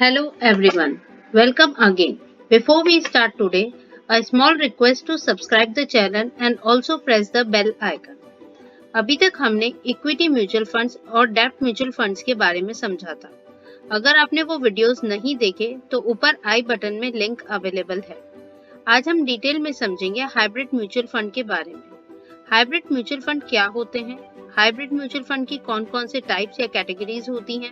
Hello everyone, welcome again. Before we start today, a small request to subscribe the channel and also press the bell icon. अभी तक हमने equity mutual funds और डेब्ट mutual funds के बारे में समझा था। अगर आपने वो वीडियोस नहीं देखे तो ऊपर आई बटन में लिंक अवेलेबल है। आज हम डिटेल में समझेंगे हाइब्रिड म्यूचुअल फंड के बारे में। हाइब्रिड म्यूचुअल फंड क्या होते हैं, हाइब्रिड म्यूचुअल फंड की कौन कौन से टाइप्स या कैटेगरीज होती हैं,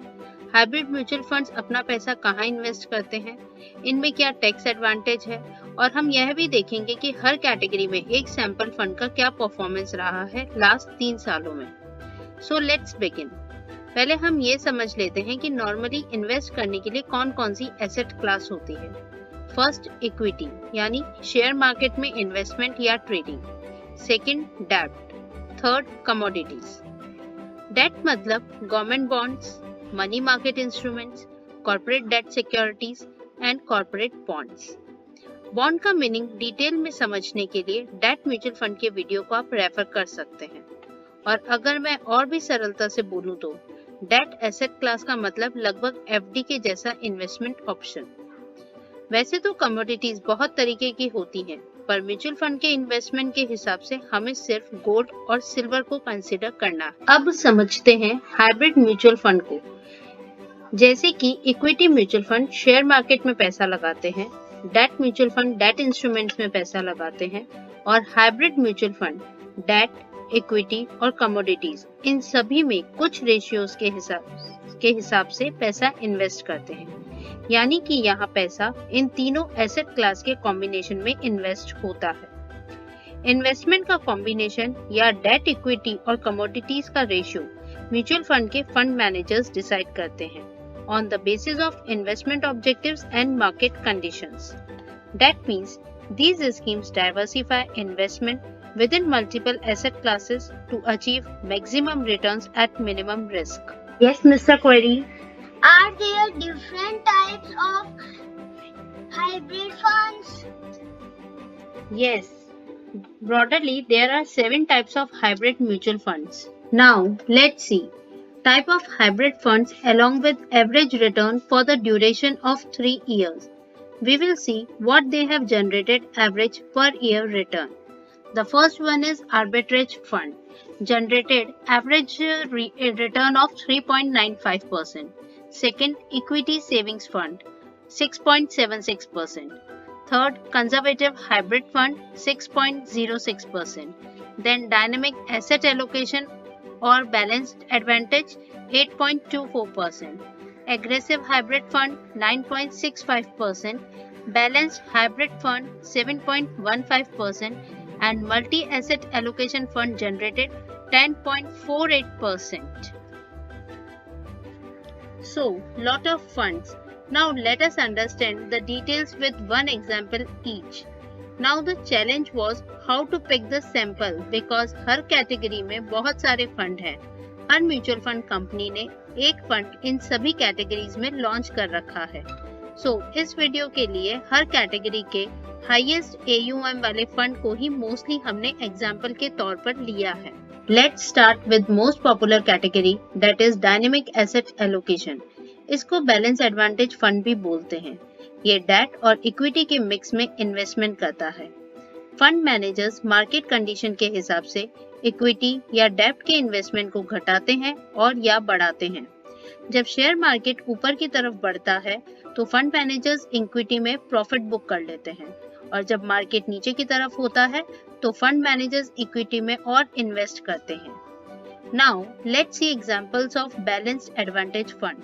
हाइब्रिड म्यूचुअल फंड्स अपना पैसा कहाँ इन्वेस्ट करते हैं, इनमें क्या टैक्स एडवांटेज है, और हम यह भी देखेंगे कि हर कैटेगरी में एक सैंपल फंड का क्या परफॉर्मेंस रहा है लास्ट 3 सालों में। So let's begin. पहले हम ये समझ लेते हैं कि नॉर्मली इन्वेस्ट करने के लिए कौन कौन सी एसेट क्लास होती है। फर्स्ट, इक्विटी यानी शेयर मार्केट में इन्वेस्टमेंट या ट्रेडिंग। सेकंड, डेब्ट। Third, commodities. डेट मतलब government bonds, money market instruments, corporate debt securities and corporate bonds. Bond का मीनिंग डिटेल में समझने के लिए डेट म्यूचुअल फंड के वीडियो को आप रेफर कर सकते हैं। और अगर मैं और भी सरलता से बोलूं तो डेट एसेट क्लास का मतलब लगभग एफडी के जैसा इन्वेस्टमेंट ऑप्शन। वैसे तो कमोडिटीज बहुत तरीके की होती हैं, पर म्यूचुअल फंड के इन्वेस्टमेंट के हिसाब से हमें सिर्फ गोल्ड और सिल्वर को कंसीडर करना है। अब समझते हैं हाइब्रिड म्यूचुअल फंड को। जैसे कि equity mutual fund share market में पैसा लगाते हैं, debt mutual fund debt instruments में पैसा लगाते हैं, और hybrid mutual fund debt, equity और कमोडिटीज इन सभी में कुछ रेशियोज के हिसाब से पैसा इन्वेस्ट करते हैं। यानी कि यहाँ पैसा इन तीनों एसेट क्लास के कॉम्बिनेशन में इन्वेस्ट होता है। इन्वेस्टमेंट का कॉम्बिनेशन या डेट, इक्विटी और कमोडिटीज का रेशियो म्यूचुअल फंड के फंड मैनेजर्स डिसाइड करते हैं on the basis of investment objectives and market conditions. That means these schemes diversify investment within multiple asset classes to achieve maximum returns at minimum risk. Yes, Mr. Query. Are there different types of hybrid funds? Yes. Broadly, there are 7 types of hybrid mutual funds. Now, let's see. Type of hybrid funds along with average return for the duration of 3 years. We will see what they have generated average per year return. The first one is arbitrage fund, generated average return of 3.95%. Second, equity savings fund, 6.76%. Third, conservative hybrid fund, 6.06%. Then dynamic asset allocation or balanced advantage, 8.24%. Aggressive hybrid fund, 9.65%. Balanced hybrid fund, 7.15%. And multi-asset allocation fund generated 10.48%. So, lot of funds. Now let us understand the details with one example each. Now the challenge was how to pick the sample because her category में बहुत सारे fund हैं। हर mutual fund company ने एक fund in सभी categories में launch कर रखा है। इस वीडियो के लिए हर कैटेगरी के हाईएस्ट AUM वाले फंड को ही मोस्टली हमने एग्जाम्पल के तौर पर लिया है। Let's start with most popular category, that is dynamic asset allocation. इसको बैलेंस एडवांटेज फंड भी बोलते हैं। ये डेट और इक्विटी के मिक्स में इन्वेस्टमेंट करता है। फंड मैनेजर्स मार्केट कंडीशन के हिसाब से इक्विटी या डेट के इन्वेस्टमेंट को घटाते हैं और या बढ़ाते हैं। जब शेयर मार्केट ऊपर की तरफ बढ़ता है तो फंड मैनेजर्स इक्विटी में प्रॉफिट बुक कर लेते हैं, और जब मार्केट नीचे की तरफ होता है तो फंड मैनेजर्स इक्विटी में और इन्वेस्ट करते हैं। Now let's see examples of balanced advantage fund.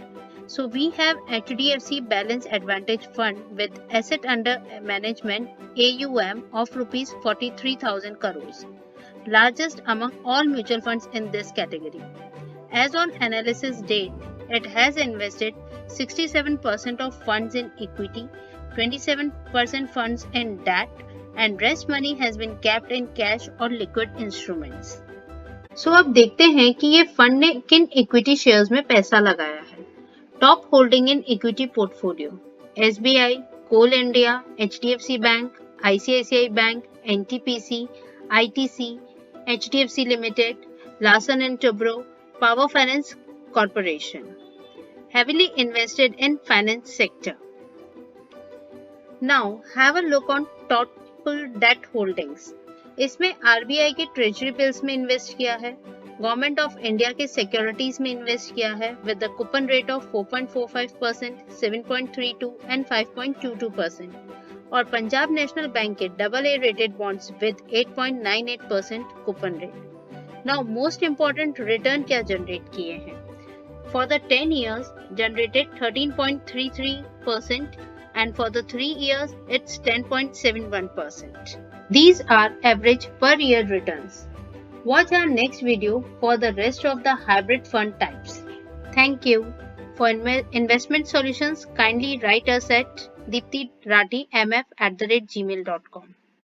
So we have HDFC Balance Advantage Fund with asset under management AUM of rupees 43,000 crores, largest among all mutual funds in this category. As on analysis date, it has invested 67% of funds in equity, 27% funds in debt, and rest money has been kept in cash or liquid instruments. So अब देखते हैं कि ये fund ने किन equity shares में पैसा लगाया है। Top holding in equity portfolio: SBI, Coal India, HDFC Bank, ICICI Bank, NTPC, ITC, HDFC Limited, Larsen & Toubro, Power Finance Corporation. heavily invested in finance sector. Now have a look on total debt holdings. इसमें RBI के treasury bills में invest किया है, government of India के securities में invest किया है with the coupon rate of 4.45%, 7.32 and 5.22%, और पंजाब नेशनल बैंक के AA rated bonds with 8.98% coupon rate. Now most important return क्या जनरेट किए हैं? For the 10 years generated 13.33% and for the 3 years it's 10.71%. These are average per year returns. Watch our next video for the rest of the hybrid fund types. Thank you. For investment solutions, kindly write us at deeptirati@gmail.com.